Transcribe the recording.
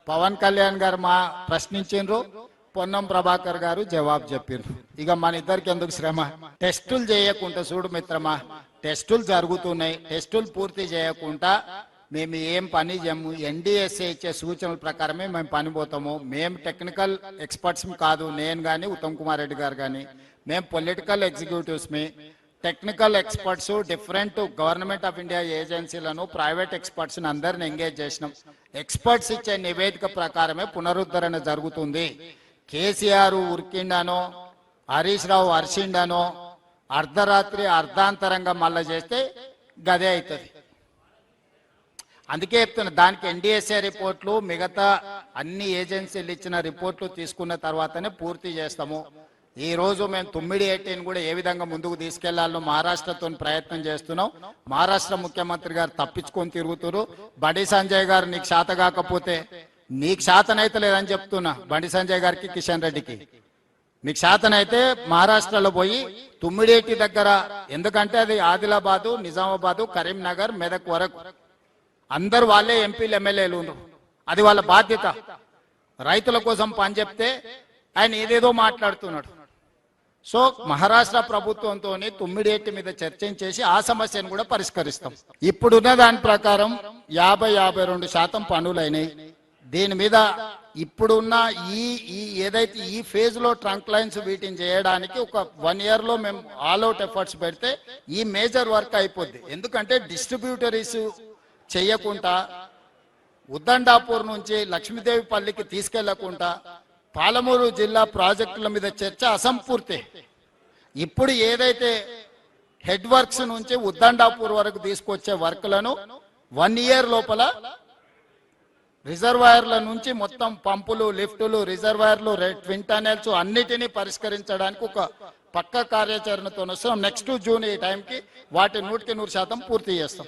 పవన్ కళ్యాణ్ గారు మా ప్రశ్నించిండ్రు, పొన్నం ప్రభాకర్ గారు జవాబు చెప్పిండ్రు. ఇక మన ఇద్దరికి ఎందుకు శ్రమ? టెస్టులు చేయకుండా చూడు మిత్రమా, టెస్టులు జరుగుతున్నాయి, టెస్టులు పూర్తి చేయకుండా మేము ఏం పని చేయము. ఎన్డీఎస్ఏ ఇచ్చే సూచనల ప్రకారమే మేము పని పోతాము. మేము టెక్నికల్ ఎక్స్పర్ట్స్ కాదు, నేను కానీ ఉత్తమ్ కుమార్ రెడ్డి గారు కానీ. మేము పొలిటికల్ ఎగ్జిక్యూటివ్స్మి, technical experts, different government of India ఏజెన్సీలను, ప్రైవేట్ ఎక్స్పర్ట్స్ని అందరిని ఎంగేజ్ చేసినాం. ఎక్స్పర్ట్స్ ఇచ్చే నివేదిక ప్రకారమే పునరుద్ధరణ జరుగుతుంది. కేసీఆర్ ఉరికిండానో, హరీష్ రావు అరిసిండానో, అర్ధరాత్రి అర్ధాంతరంగా మళ్ళా చేస్తే గదే అవుతుంది. అందుకే చెప్తున్నా, దానికి ఎన్డీఎస్ఏ రిపోర్ట్లు, మిగతా అన్ని ఏజెన్సీలు ఇచ్చిన రిపోర్ట్లు తీసుకున్న తర్వాతనే పూర్తి చేస్తాము. ఈ రోజు మేము 9/18 కూడా ఏ విధంగా ముందుకు తీసుకెళ్లాలో మహారాష్ట్రతో ప్రయత్నం చేస్తున్నాం. మహారాష్ట్ర ముఖ్యమంత్రి గారు తప్పించుకొని తిరుగుతున్నారు. బండి సంజయ్ గారు నీకు శాత కాకపోతే, నీకు శాతనైతే లేదని చెప్తున్నా బండి సంజయ్ గారికి, కిషన్ రెడ్డికి. మీకు శాతనైతే మహారాష్ట్రలో పోయి 9/18 దగ్గర, ఎందుకంటే అది ఆదిలాబాదు, నిజామాబాదు, కరీంనగర్, మెదక్ వరకు అందరు వాళ్ళే ఎంపీలు, ఎమ్మెల్యేలు ఉన్నారు. అది వాళ్ళ బాధ్యత. రైతుల కోసం పని చెప్తే ఆయన ఏదేదో మాట్లాడుతున్నాడు. సో మహారాష్ట్ర ప్రభుత్వంతో 9/18 మీద చర్చించేసి ఆ సమస్యను కూడా పరిష్కరిస్తాం. ఇప్పుడున్న దాని ప్రకారం 50-52% పనులైనాయి. దీని మీద ఇప్పుడున్న ఈ ఏదైతే ఈ ఫేజ్ లో ట్రంక్ లైన్స్ వీటిని చేయడానికి ఒక 1 year లో మేము ఆల్ అవుట్ ఎఫర్ట్స్ పెడితే ఈ మేజర్ వర్క్ అయిపోద్ది. ఎందుకంటే డిస్ట్రిబ్యూటరీస్ చేయకుండా, ఉద్దండాపూర్ నుంచి లక్ష్మీదేవిపల్లికి తీసుకెళ్లకుండా, పాలమూరు జిల్లా ప్రాజెక్టుల మీద చర్చ అసంపూర్తి. ఇప్పుడు ఏదైతే హెడ్ వర్క్స్ నుంచి ఉద్దండాపూర్ వరకు తీసుకొచ్చే వర్క్లను 1 year లోపల రిజర్వాయర్ల నుంచి మొత్తం పంపులు, లిఫ్టులు, రిజర్వాయర్లు, ట్విన్ టనెల్స్ అన్నిటినీ పరిష్కరించడానికి ఒక పక్క కార్యాచరణతో వస్తాం. నెక్స్ట్ జూన్ ఈ టైంకి వాటి 100% పూర్తి చేస్తాం.